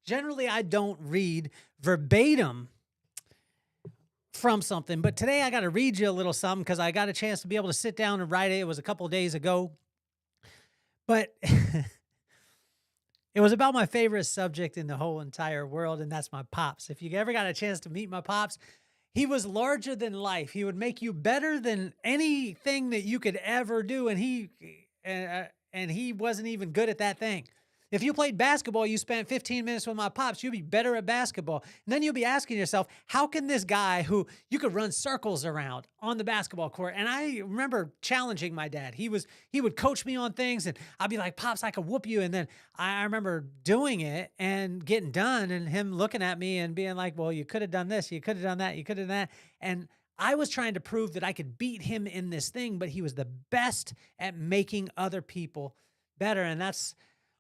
Generally, I don't read verbatim from something, but today I got to read you a little something because I got a chance to be able to sit down and write it. It was a couple of days ago, but it was about my favorite subject in the whole entire world, and that's my pops. If you ever got a chance to meet my pops, he was larger than life. He would make you better than anything that you could ever do, and he wasn't even good at that thing. If you played basketball, you spent 15 minutes with my pops, you'd be better at basketball. And then you'll be asking yourself, how can this guy who you could run circles around on the basketball court? And I remember challenging my dad. He would coach me on things and I'd be like, Pops, I could whoop you. And then I remember doing it and getting done and him looking at me and being like, well, you could have done this, you could have done that, you could have done that. And I was trying to prove that I could beat him in this thing, but he was the best at making other people better. And that's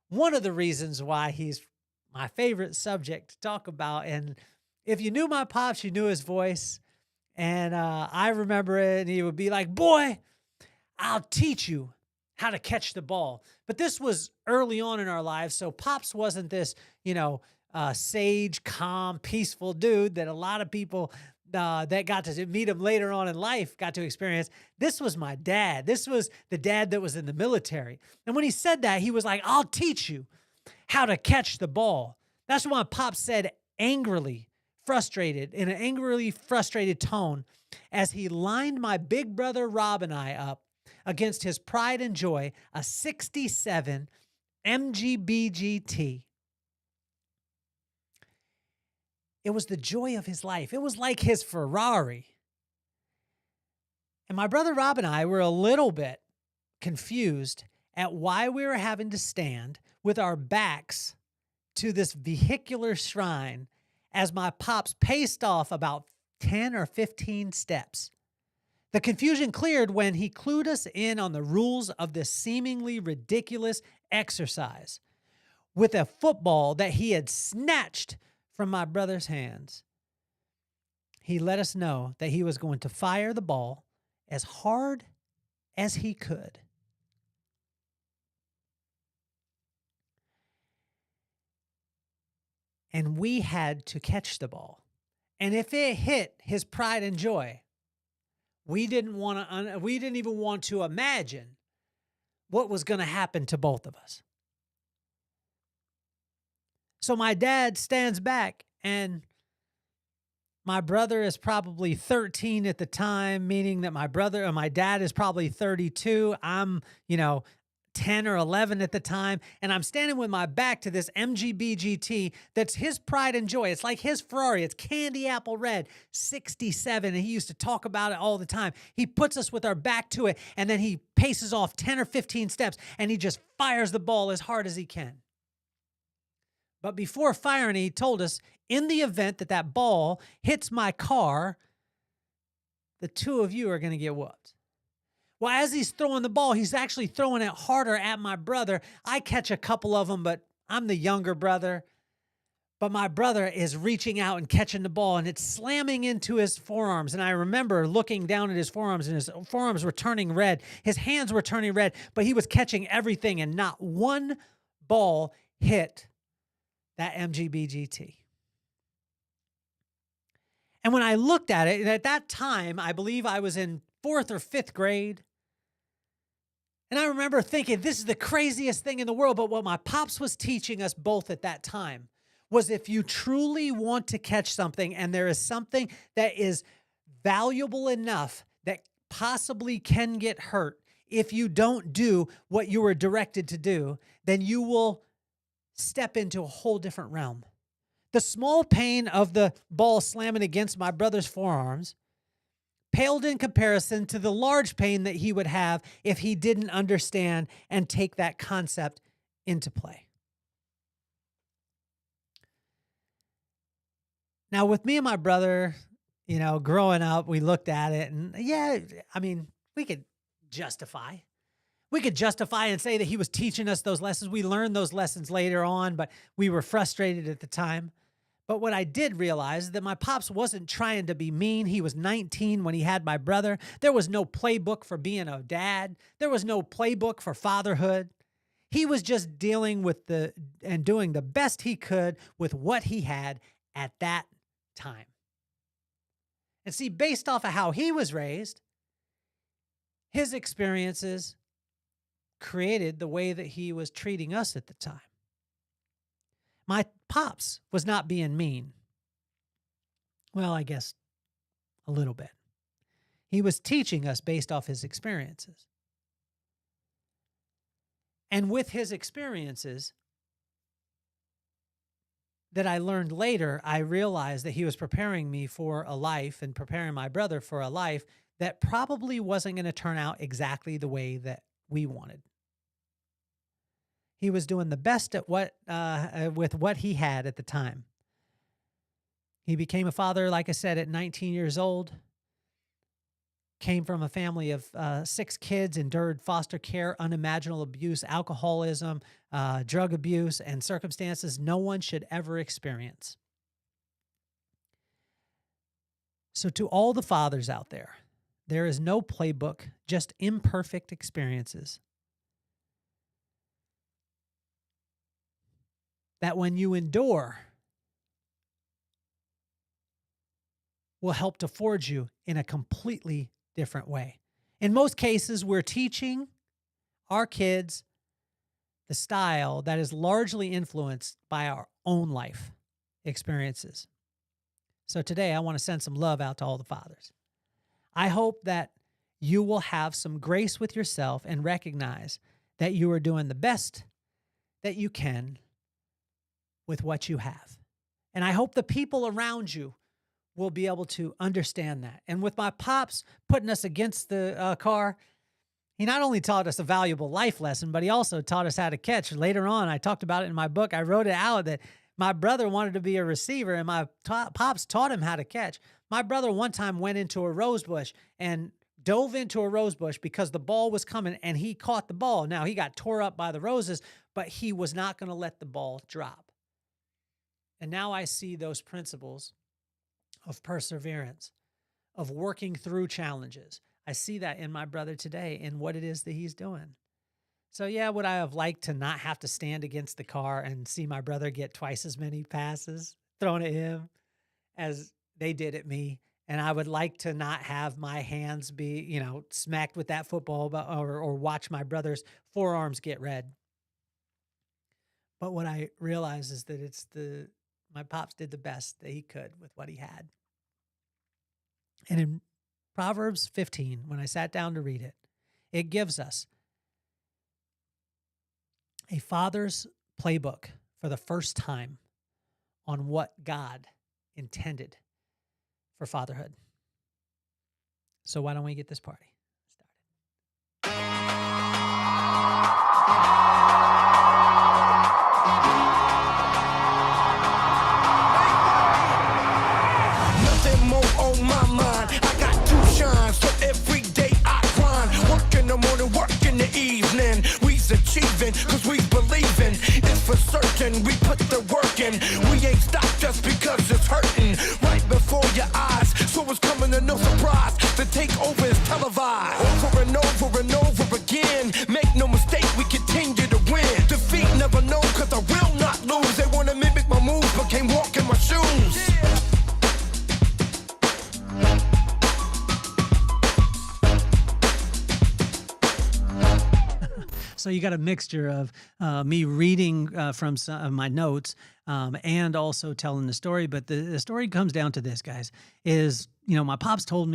one of the reasons why he's my favorite subject to talk about. And if you knew my pops, you knew his voice. And I remember it, and he would be like, boy, I'll teach you how to catch the ball. But this was early on in our lives, so Pops wasn't this, sage, calm, peaceful dude that a lot of people that got to meet him later on in life got to experience. This was my dad. This was the dad that was in the military. And when he said that, he was like, I'll teach you how to catch the ball. That's why Pop said angrily, frustrated, in an angrily frustrated tone, as he lined my big brother Rob and I up against his pride and joy, a 67 MGBGT. It was the joy of his life. It was like his Ferrari. And my brother Rob and I were a little bit confused at why we were having to stand with our backs to this vehicular shrine as my pops paced off about 10 or 15 steps. The confusion cleared when he clued us in on the rules of this seemingly ridiculous exercise with a football that he had snatched from my brother's hands. He let us know that he was going to fire the ball as hard as he could. And we had to catch the ball. And if it hit his pride and joy, we didn't even want to imagine what was going to happen to both of us. So my dad stands back, and my brother is probably 13 at the time, meaning that my dad is probably 32. I'm, 10 or 11 at the time, and I'm standing with my back to this MGB GT that's his pride and joy. It's like his Ferrari. It's candy apple red, 67, and he used to talk about it all the time. He puts us with our back to it, and then he paces off 10 or 15 steps, and he just fires the ball as hard as he can. But before firing, he told us, in the event that that ball hits my car, the two of you are going to get whooped. Well, as he's throwing the ball, he's actually throwing it harder at my brother. I catch a couple of them, but I'm the younger brother. But my brother is reaching out and catching the ball, and it's slamming into his forearms. And I remember looking down at his forearms, and his forearms were turning red. His hands were turning red, but he was catching everything, and not one ball hit that MGBGT. And when I looked at it, at that time, I believe I was in 4th or 5th grade. And I remember thinking, this is the craziest thing in the world. But what my pops was teaching us both at that time was, if you truly want to catch something, and there is something that is valuable enough that possibly can get hurt, if you don't do what you were directed to do, then you will step into a whole different realm. The small pain of the ball slamming against my brother's forearms paled in comparison to the large pain that he would have if he didn't understand and take that concept into play. Now, with me and my brother, growing up, we looked at it, and we could justify. We could justify and say that he was teaching us those lessons. We learned those lessons later on, but we were frustrated at the time. But what I did realize is that my pops wasn't trying to be mean. He was 19 when he had my brother. There was no playbook for being a dad. There was no playbook for fatherhood. He was just dealing with and doing the best he could with what he had at that time. And see, based off of how he was raised, his experiences created the way that he was treating us at the time. My pops was not being mean. Well, I guess a little bit. He was teaching us based off his experiences. And with his experiences that I learned later, I realized that he was preparing me for a life and preparing my brother for a life that probably wasn't going to turn out exactly the way that we wanted. He was doing the best at with what he had at the time. He became a father, like I said, at 19 years old. Came from a family of 6 kids, endured foster care, unimaginable abuse, alcoholism, drug abuse, and circumstances no one should ever experience. So to all the fathers out there is no playbook, just imperfect experiences. That when you endure will help to forge you in a completely different way. In most cases, we're teaching our kids the style that is largely influenced by our own life experiences. So today, I want to send some love out to all the fathers. I hope that you will have some grace with yourself and recognize that you are doing the best that you can with what you have. And I hope the people around you will be able to understand that. And with my pops putting us against the car, he not only taught us a valuable life lesson, but he also taught us how to catch. Later on, I talked about it in my book. I wrote it out that my brother wanted to be a receiver, and my pops taught him how to catch. My brother one time went into a rose bush and dove into a rose bush because the ball was coming, and he caught the ball. Now, he got tore up by the roses, but he was not going to let the ball drop. And now I see those principles of perseverance, of working through challenges. I see that in my brother today in what it is that he's doing. So yeah, would I have liked to not have to stand against the car and see my brother get twice as many passes thrown at him as they did at me? And I would like to not have my hands be, smacked with that football or watch my brother's forearms get red. But what I realize is that my pops did the best that he could with what he had. And in Proverbs 15, when I sat down to read it, it gives us a father's playbook for the first time on what God intended for fatherhood. So why don't we get this party started? Nothing more on my mind. I got 2 shines, so every day I grind. Work in the morning, work in the evening. We's achieving, cause we believing. It's for certain, we put the work in. We ain't stopped just because it's hurting. Right before your eyes, so it's coming to no surprise. The takeover is televised. Over and over and over again. Make no mistake, we continue to win. Defeat never known, cause I will not lose. They wanna mimic my moves, but can't walk in my shoes. So you got a mixture of me reading from some of my notes and also telling the story. But the story comes down to this, guys, is, my pops told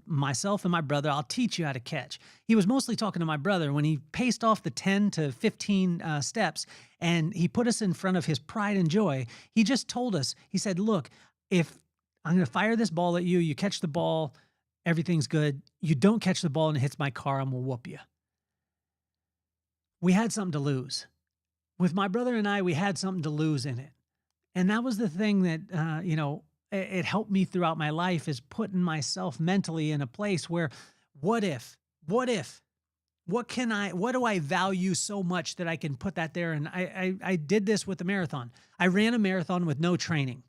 myself and my brother, I'll teach you how to catch. He was mostly talking to my brother when he paced off the 10 to 15 steps and he put us in front of his pride and joy. He just told us, he said, look, if I'm going to fire this ball at you, you catch the ball, everything's good. You don't catch the ball and it hits my car, I'm going to whoop you. We had something to lose. With my brother and I, we had something to lose in it. And that was the thing that, it helped me throughout my life, is putting myself mentally in a place where, what do I value so much that I can put that there? And I did this with the marathon. I ran a marathon with no training.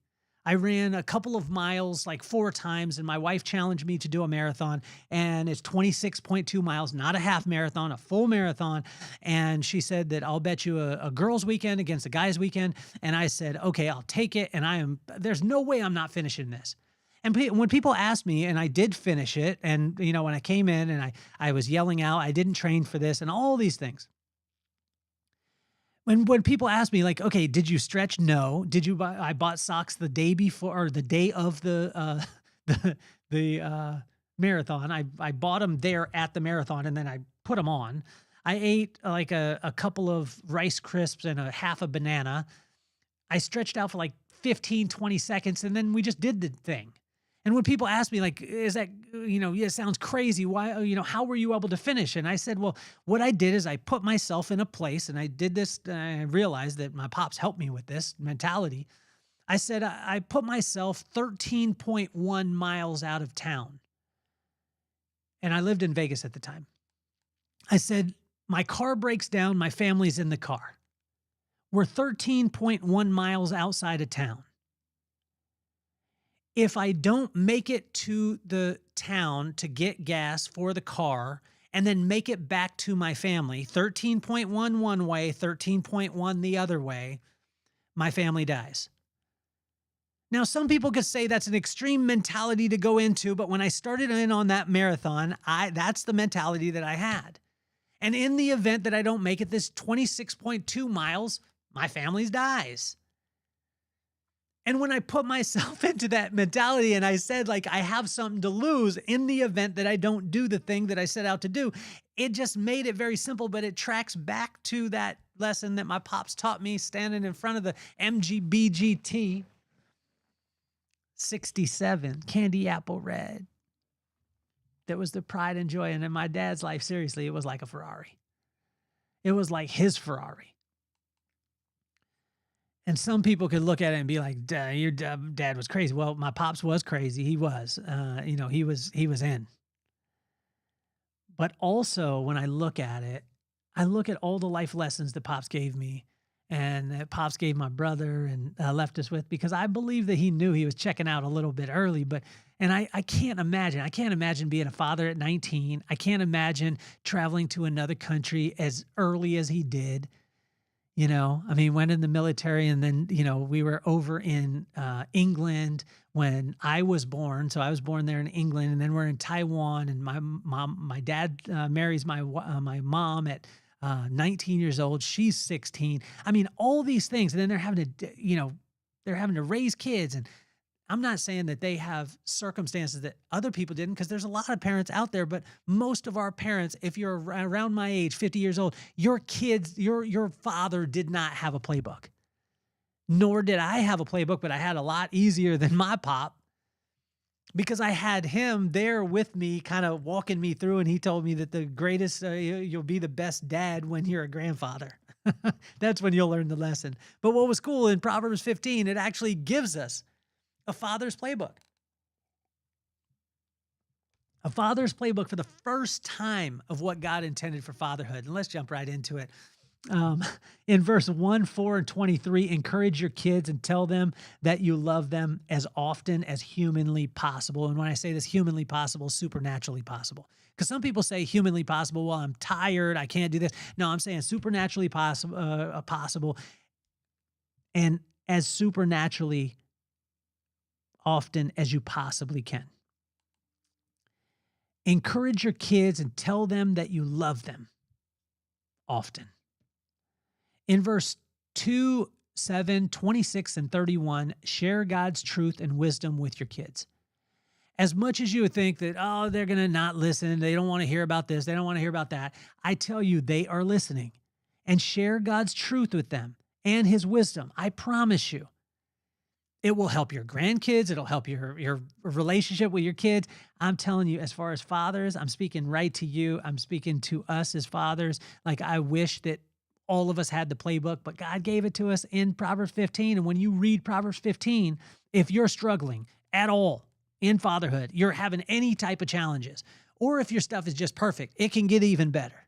I ran a couple of miles like 4 times, and my wife challenged me to do a marathon, and it's 26.2 miles, not a half marathon, a full marathon. And she said that I'll bet you a girls' weekend against a guys' weekend. And I said, okay, I'll take it. And there's no way I'm not finishing this. And when people ask me, and I did finish it, and when I came in and I was yelling out, I didn't train for this, and all these things. When people ask me like, okay, did you stretch? No. Did you buy? I bought socks the day before or the day of the marathon. I bought them there at the marathon, and then I put them on. I ate like a couple of Rice Crisps and a half a banana. I stretched out for like 15, 20 seconds, and then we just did the thing. And when people ask me like, is that, yeah, it sounds crazy. Why, how were you able to finish? And I said, well, what I did is I put myself in a place, and I did this. I realized that my pops helped me with this mentality. I said, I put myself 13.1 miles out of town. And I lived in Vegas at the time. I said, my car breaks down. My family's in the car. We're 13.1 miles outside of town. If I don't make it to the town to get gas for the car and then make it back to my family, 13.1 one way, 13.1 the other way, my family dies. Now, some people could say that's an extreme mentality to go into, but when I started in on that marathon, that's the mentality that I had. And in the event that I don't make it this 26.2 miles, my family dies. And when I put myself into that mentality and I said, like, I have something to lose in the event that I don't do the thing that I set out to do, it just made it very simple, but it tracks back to that lesson that my pops taught me standing in front of the MGBGT 67 Candy Apple Red. That was the pride and joy. And in my dad's life, seriously, it was like a Ferrari. It was like his Ferrari. And some people could look at it and be like, your dad was crazy. Well, my pops was crazy. He was, he was in. But also when I look at it, I look at all the life lessons that pops gave me and that pops gave my brother and left us with, because I believe that he knew he was checking out a little bit early. And I can't imagine being a father at 19. I can't imagine traveling to another country as early as he did. Went in the military, and then, we were over in England when I was born. So I was born there in England, and then we're in Taiwan, and my dad marries my mom at 19 years old. She's 16. All these things. And then they're having to raise kids. And I'm not saying that they have circumstances that other people didn't, because there's a lot of parents out there, but most of our parents, if you're around my age, 50 years old, your kids, your father did not have a playbook. Nor did I have a playbook, but I had a lot easier than my pop, because I had him there with me, kind of walking me through, and he told me that the greatest, you'll be the best dad when you're a grandfather. That's when you'll learn the lesson. But what was cool in Proverbs 15, it actually gives us a father's playbook. A father's playbook for the first time of what God intended for fatherhood. And let's jump right into it. In verse 1, 4, and 23, encourage your kids and tell them that you love them as often as humanly possible. And when I say this, humanly possible, supernaturally possible. Because some people say humanly possible, well, I'm tired, I can't do this. No, I'm saying supernaturally possible, and as supernaturally often as you possibly can. Encourage your kids and tell them that you love them often. In verse 2, 7, 26, and 31, share God's truth and wisdom with your kids. As much as you would think that, oh, they're going to not listen, they don't want to hear about this, they don't want to hear about that, I tell you, they are listening. And share God's truth with them and his wisdom. I promise you. It will help your grandkids. It'll help your relationship with your kids. I'm telling you, as far as fathers, I'm speaking right to you. I'm speaking to us as fathers. Like, I wish that all of us had the playbook, but God gave it to us in Proverbs 15. And when you read Proverbs 15, if you're struggling at all in fatherhood, you're having any type of challenges, or if your stuff is just perfect, it can get even better.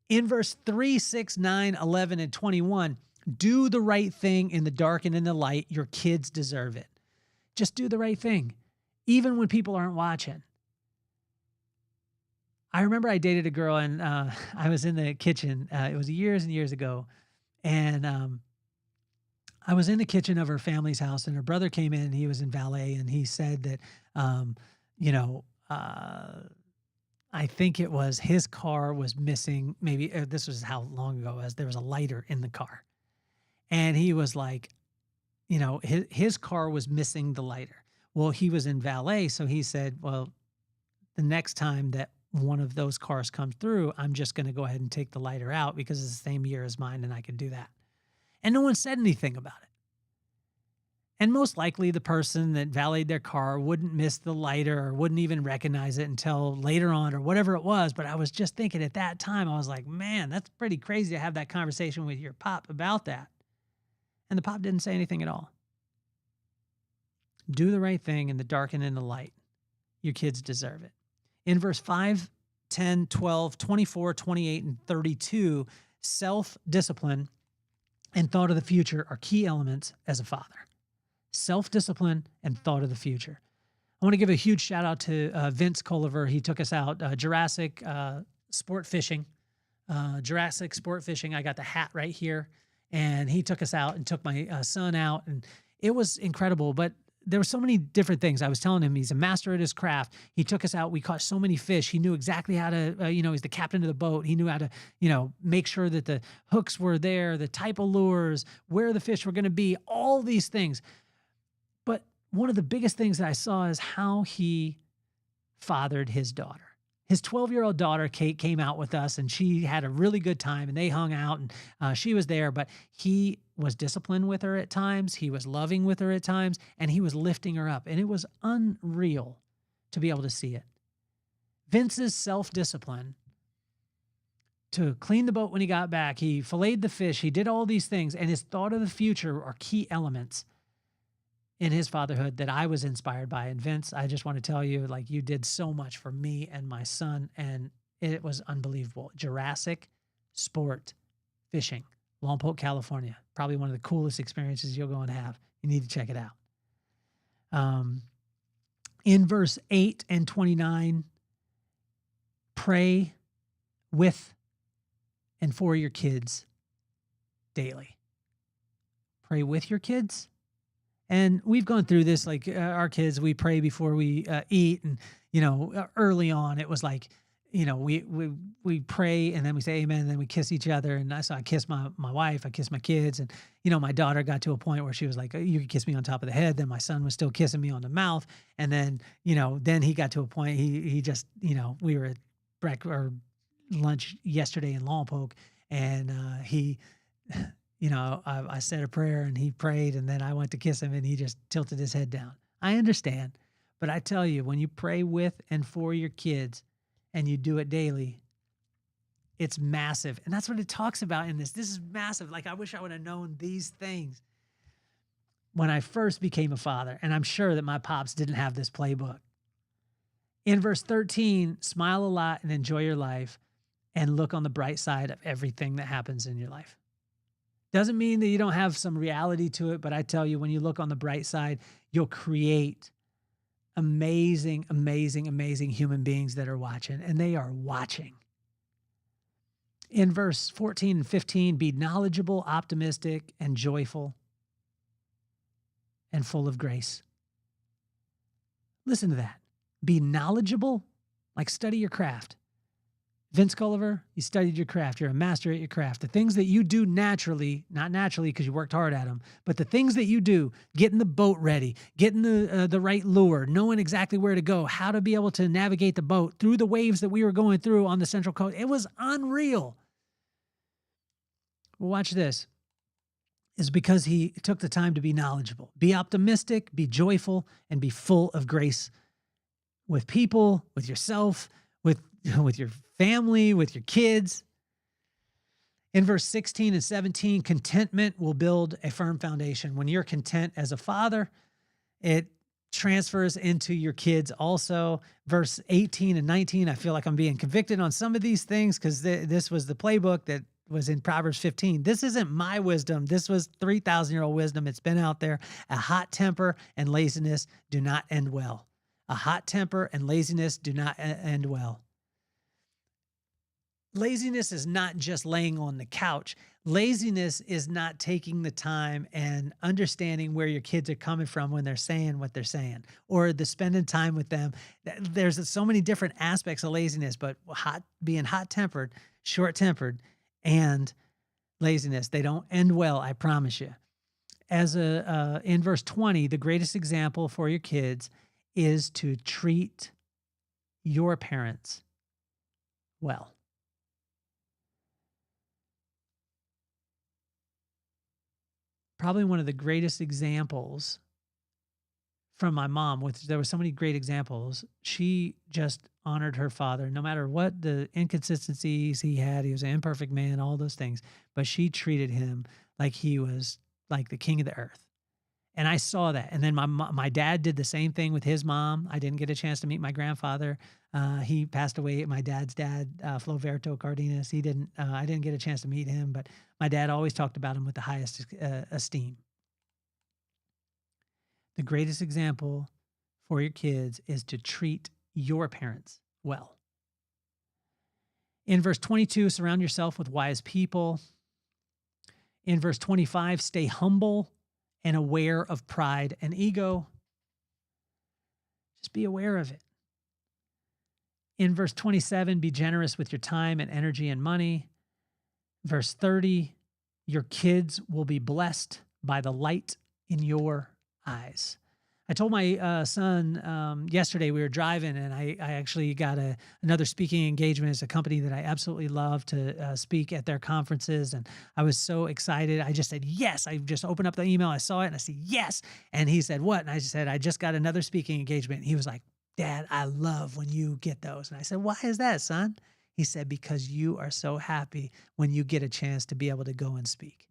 In verse 3, 6, 9, 11, and 21, Do the right thing in the dark and in the light. Your kids deserve it. Just do the right thing, even when people aren't watching. I remember I dated a girl and I was in the kitchen. It was years and years ago. And I was in the kitchen of her family's house and her brother came in. He was in valet and he said that, you know, I think it was his car was missing. Maybe this was how long ago it was. There was a lighter in the car. And he was like, you know, his car was missing the lighter. Well, he was in valet. So he said, well, the next time that one of those cars comes through, I'm just going to go ahead and take the lighter out because it's the same year as mine and I can do that. And no one said anything about it. And most likely the person that valeted their car wouldn't miss the lighter or wouldn't even recognize it until later on or whatever it was. But I was just thinking at that time, I was like, man, that's pretty crazy to have that conversation with your pop about that. And the pop didn't say anything at all. Do the right thing in the dark and in the light. Your kids deserve it. In verse 5, 10, 12, 24, 28, and 32, self-discipline and thought of the future are key elements as a father. Self-discipline and thought of the future. I want to give a huge shout out to Vince Culliver. He took us out Jurassic sport fishing. Jurassic sport fishing. I got the hat right here. And he took us out and took my son out. And it was incredible. But there were so many different things. I was telling him he's a master at his craft. He took us out. We caught so many fish. He knew exactly how to, he's the captain of the boat. He knew how to, make sure that the hooks were there, the type of lures, where the fish were going to be, all these things. But one of the biggest things that I saw is how he fathered his daughter. His 12-year-old daughter, Kate, came out with us and she had a really good time and they hung out and she was there, but he was disciplined with her at times. He was loving with her at times and he was lifting her up. And it was unreal to be able to see it. Vince's self-discipline to clean the boat when he got back, he filleted the fish, he did all these things, and his thought of the future are key elements in his fatherhood that I was inspired by. And Vince, I just want to tell you, like, you did so much for me and my son, and it was unbelievable. Jurassic sport fishing, Lompoc, California. Probably one of the coolest experiences you'll go and have. You need to check it out. In verse 8 and 29, pray with and for your kids daily. Pray with your kids. And we've gone through this, like our kids, we pray before we eat. And, early on, it was like, we pray and then we say amen and then we kiss each other. And I kiss my wife, I kiss my kids. And, my daughter got to a point where she was like, you can kiss me on top of the head. Then my son was still kissing me on the mouth. And then, then he got to a point, he just, we were at lunch yesterday in Lompoc and he... I said a prayer and he prayed and then I went to kiss him and he just tilted his head down. I understand. But I tell you, when you pray with and for your kids and you do it daily, it's massive. And that's what it talks about in this. This is massive. Like, I wish I would have known these things when I first became a father. And I'm sure that my pops didn't have this playbook. In verse 13, smile a lot and enjoy your life and look on the bright side of everything that happens in your life. Doesn't mean that you don't have some reality to it, but I tell you, when you look on the bright side, you'll create amazing, amazing, amazing human beings that are watching, and they are watching. In verse 14 and 15, be knowledgeable, optimistic, and joyful, and full of grace. Listen to that. Be knowledgeable, like study your craft. Vince Culliver, you studied your craft. You're a master at your craft. The things that you do naturally, not naturally because you worked hard at them, but the things that you do, getting the boat ready, getting the right lure, knowing exactly where to go, how to be able to navigate the boat through the waves that we were going through on the Central Coast. It was unreal. Well, watch this. It's because he took the time to be knowledgeable. Be optimistic, be joyful, and be full of grace with people, with yourself, with your family, with your kids. In verse 16 and 17, contentment will build a firm foundation. When you're content as a father, it transfers into your kids also. Verse 18 and 19, I feel like I'm being convicted on some of these things because this was the playbook that was in Proverbs 15. This isn't my wisdom. This was 3,000-year-old wisdom. It's been out there. A hot temper and laziness do not end well. A hot temper and laziness do not end well. Laziness is not just laying on the couch. Laziness is not taking the time and understanding where your kids are coming from when they're saying what they're saying, or the spending time with them. There's so many different aspects of laziness, but being hot-tempered, short-tempered, and laziness, they don't end well, I promise you. In verse 20, the greatest example for your kids is to treat your parents well. Probably one of the greatest examples from my mom, which there were so many great examples. She just honored her father, no matter what the inconsistencies he had. He was an imperfect man, all those things, but she treated him like he was like the king of the earth. And I saw that. And then my dad did the same thing with his mom. I didn't get a chance to meet my grandfather. He passed away. My dad's dad, Floverto Cardenas. I didn't get a chance to meet him, but my dad always talked about him with the highest esteem. The greatest example for your kids is to treat your parents well. In verse 22, surround yourself with wise people. In verse 25, stay humble and aware of pride and ego. Just be aware of it. In verse 27, be generous with your time and energy and money. Verse 30, your kids will be blessed by the light in your eyes. I told my son yesterday, we were driving, and I actually got another speaking engagement. It's a company that I absolutely love to speak at their conferences, and I was so excited. I just said, yes. I just opened up the email. I saw it, and I said, yes. And he said, what? And I said, I just got another speaking engagement. And he was like, Dad, I love when you get those. And I said, why is that, son? He said, because you are so happy when you get a chance to be able to go and speak.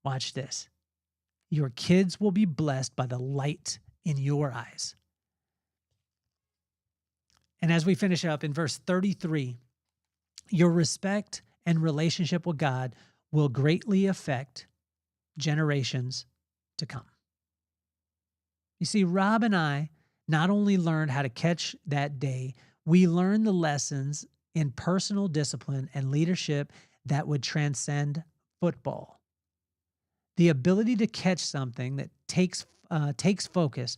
Watch this. Your kids will be blessed by the light in your eyes. And as we finish up in verse 33, your respect and relationship with God will greatly affect generations to come. You see, Rob and I not only learned how to catch that day, we learned the lessons in personal discipline and leadership that would transcend football. The ability to catch something that takes focus,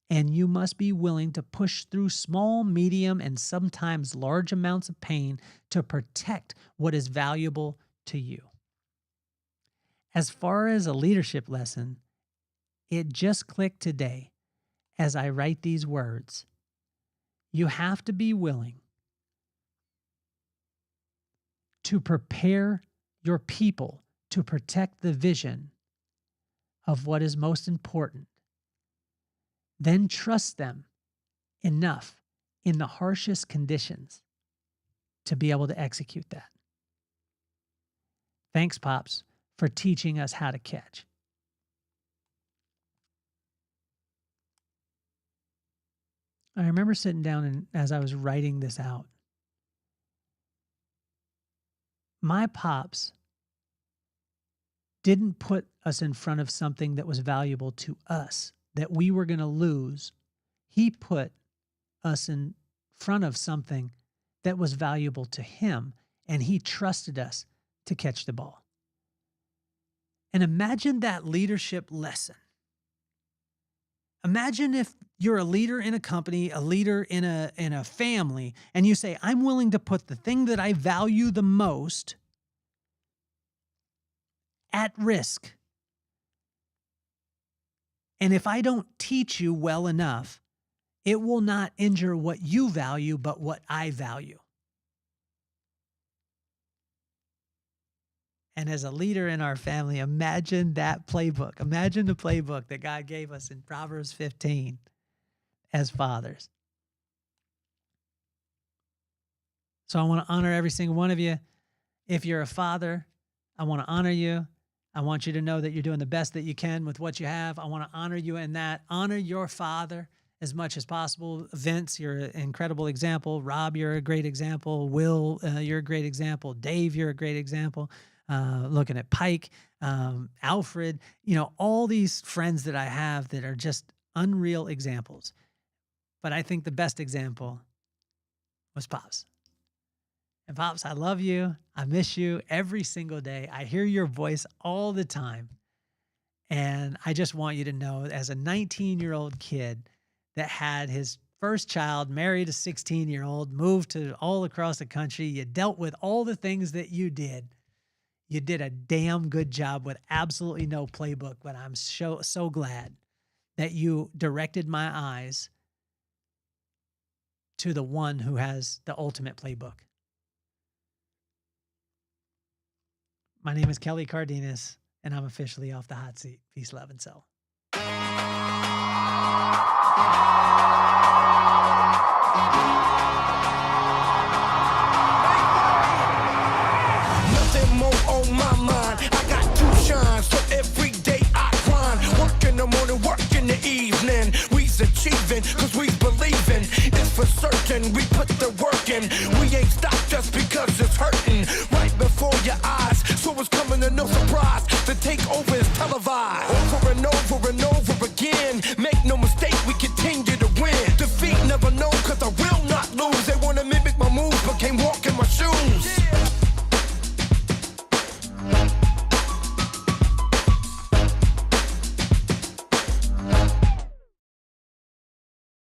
and you must be willing to push through small, medium, and sometimes large amounts of pain to protect what is valuable to you. As far as a leadership lesson, it just clicked today as I write these words. You have to be willing to prepare your people to protect the vision of what is most important. Then trust them enough in the harshest conditions to be able to execute that. Thanks, Pops, for teaching us how to catch. I remember sitting down and as I was writing this out, my pops didn't put us in front of something that was valuable to us, that we were going to lose. He put us in front of something that was valuable to him, and he trusted us to catch the ball. And imagine that leadership lesson. Imagine if you're a leader in a company, a leader in a family, and you say, I'm willing to put the thing that I value the most at risk. And if I don't teach you well enough, it will not injure what you value, but what I value. And as a leader in our family, imagine that playbook. Imagine the playbook that God gave us in Proverbs 15 as fathers. So I want to honor every single one of you. If you're a father, I want to honor you. I want you to know that you're doing the best that you can with what you have. I want to honor you in that. Honor your father as much as possible. Vince, you're an incredible example. Rob, you're a great example. Will, you're a great example. Dave, you're a great example. Looking at Pike, Alfred, all these friends that I have that are just unreal examples. But I think the best example was Pops. And Pops, I love you. I miss you every single day. I hear your voice all the time. And I just want you to know, as a 19-year-old kid that had his first child, married a 16-year-old, moved to all across the country, you dealt with all the things that you did. You did a damn good job with absolutely no playbook, but I'm so glad that you directed my eyes to the one who has the ultimate playbook. My name is Kelly Cardenas, and I'm officially off the hot seat. Peace, love, and soul. Nothing more on my mind. I got two shines, so every day I grind. Work in the morning, work in the evening. We's achieving, cause we believing. It's for certain, we put the work in. We ain't stopped just because it's hurting. Right before your eyes, so it's coming to no surprise. The takeover is televised. Over and over and over.